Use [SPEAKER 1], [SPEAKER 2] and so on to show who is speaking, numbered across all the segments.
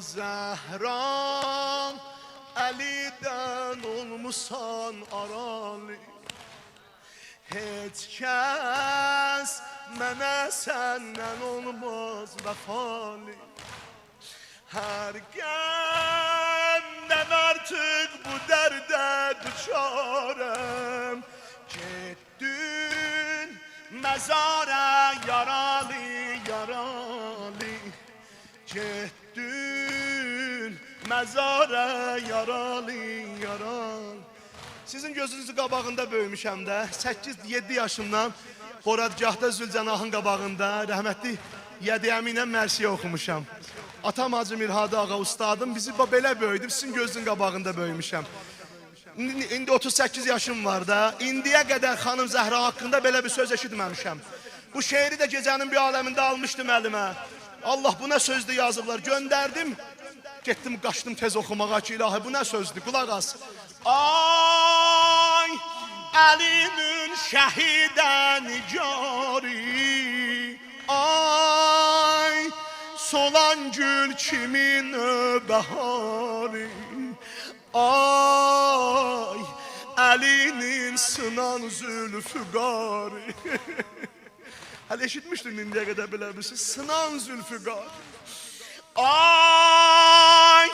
[SPEAKER 1] Zəhran, Əlidən olmusan aralı. Heç kəs mənə səndən olmaz vəfalı. Hər qəmdən artıq bu dərdə düçarəm. Getdin məzara yaralı, yaralı. Getdin məzara yaralı, yaralı. Sizin gözünüzün qabağında böyümüşəm də. 8-7 yaşımdan Xoradgahda Zülcənahın qabağında rəhmətli Yədi Əminə mərsiyə oxumuşam. Atam Hacı Mirhadı ağa ustadım bizi belə böyüdüb, sizin gözünün qabağında böyümüşəm. İndi 38 yaşım var da, indiyə qədər xanım Zəhra haqqında belə bir söz eşitməmişəm. Bu şeiri də gecənin bir aləmində almışdım əlimə. Allah bu nə sözdür yazıblar, göndərdim. Getdim, qaçdım tez oxumağa ki, ilahi bu nə sözdür, qulaq as. Ay, Əlinin şəhidən cari. Ay, solan gül kimin bəharı. Ay, Əlinin sınan zülfüqarı. Hələ eşitmişdim indiyə qədər belə bir şey. Sınan zülfüqarı. Ay,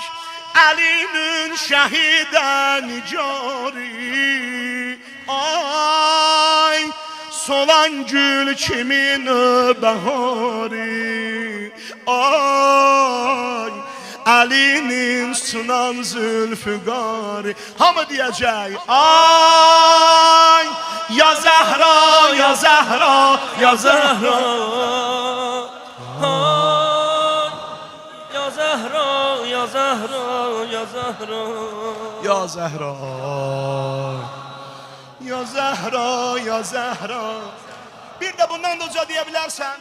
[SPEAKER 1] Əlinin şəhidən cari. Ay, solan gül kimin bəharı. Ay, Əlinin sınan zülfüqarı. Hamı deyəcək. Ay, ya Zəhra, ya Zəhra, ya Zəhra.
[SPEAKER 2] Ay, ya Zəhra, ya Zəhra, ya Zəhra.
[SPEAKER 1] Ya Zəhra, ya Zəhra, ya Zəhra. Bir də bundan da uca deyə bilərsən.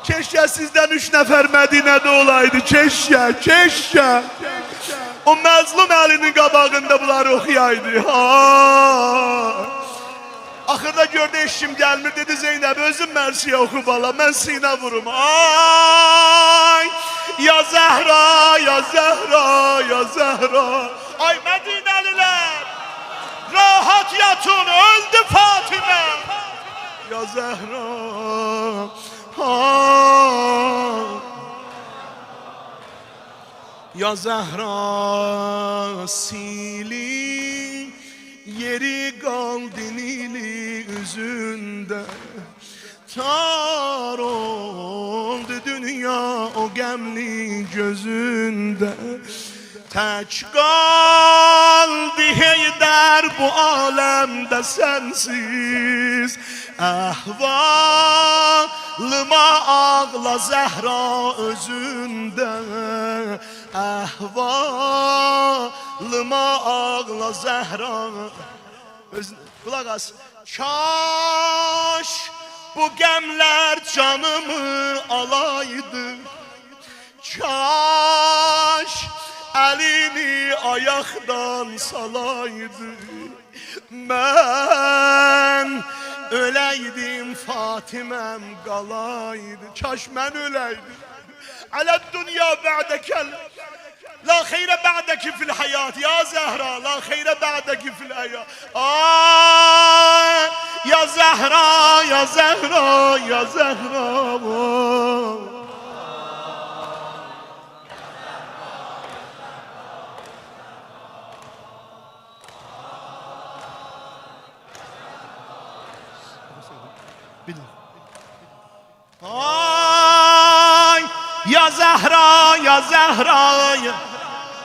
[SPEAKER 1] Keşke sizden 3 nəfər Mədinədə olaydı. Keşke, keşke. O məzlum Əlinin qabağında bunları oxuyaydı. Axırda gördü eşim gəlmir, dedi Zeynəb özün mərsiyə oxu bala, mən sinə vurum. Ay, ya Zəhra, ya Zəhra, ya Zəhra. Ay Mədinəlilər, rahat yatın, öldü Fatimə. Ya Zəhra, ya Zəhra, sili yeri qaldın ili üzündə. Tar oldu dünya o qəmli gözündə. Tək qaldı Heydər bu aləmdə sənsiz. Əhvalıma ağla Zəhra özündə. Əhvalıma ağla Zəhra. Qulaq as. Kaş bu qəmlər canımı alaydı. Kaş Əlini ayaqdan salaydı. Mən öləydim, Fatiməm qalaydı. Kaş mən öləydim. Alə dünya bə'dəkəl. La xeyrə bə'dəki fil həyat. Ya Zəhra, la xeyrə bə'dəki fil həyat. Ay, ya Zəhra, ya Zəhra, ya Zəhra. Ay, ya Zəhra, ya Zəhra.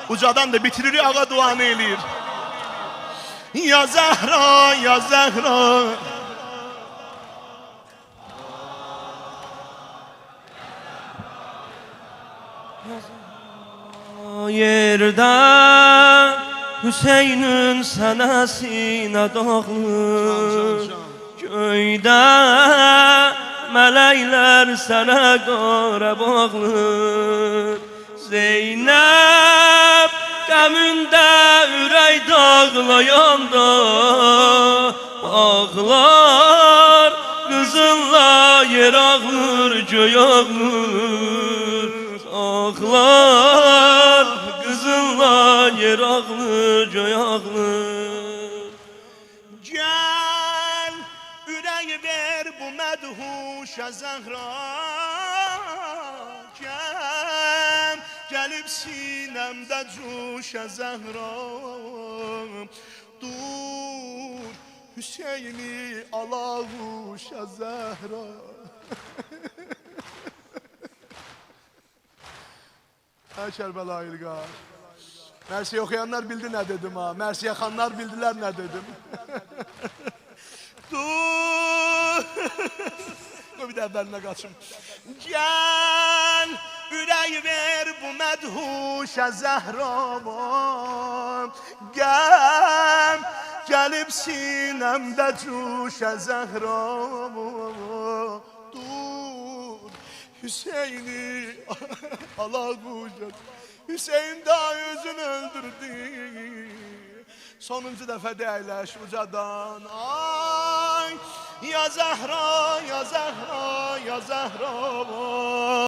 [SPEAKER 1] Ucadan da bitirir, ağa duanı eləyir. Ya Zəhra, ya Zəhra.
[SPEAKER 2] Yerdə Hüseynin sənəsinə dağılır. Göydə mələklər sənə qara bağlır. Zeynəb qəmündə ürək dağlayanda ağlar qızınla yer ağır, göy ağır. Saxlar qızınla yer ağır, göy ağır.
[SPEAKER 1] Gel ürəyi ver bu mədhuşə Zəhra. Gel gəlib sinəmdə cuşə Zəhra. Dur Hüseyni alavuşə Zəhra. Hə Kərbəlayı İlqar. Mersiye okuyanlar bildi ne dedim ha. Mersiye xanlar bildiler ne dedim. Dur. Bir de benimle kaçım. Gel ürəyi ver bu mədhuşə Zəhrama. Gel gəlib sinəmdə cuşə Zəhrama. Dur Hüseyni alaquşə. Hüseyin daha özünü öldürdü. Sonuncu defa değerleş ucadan. Ay ya Zahra, ya Zahra, ya Zahra.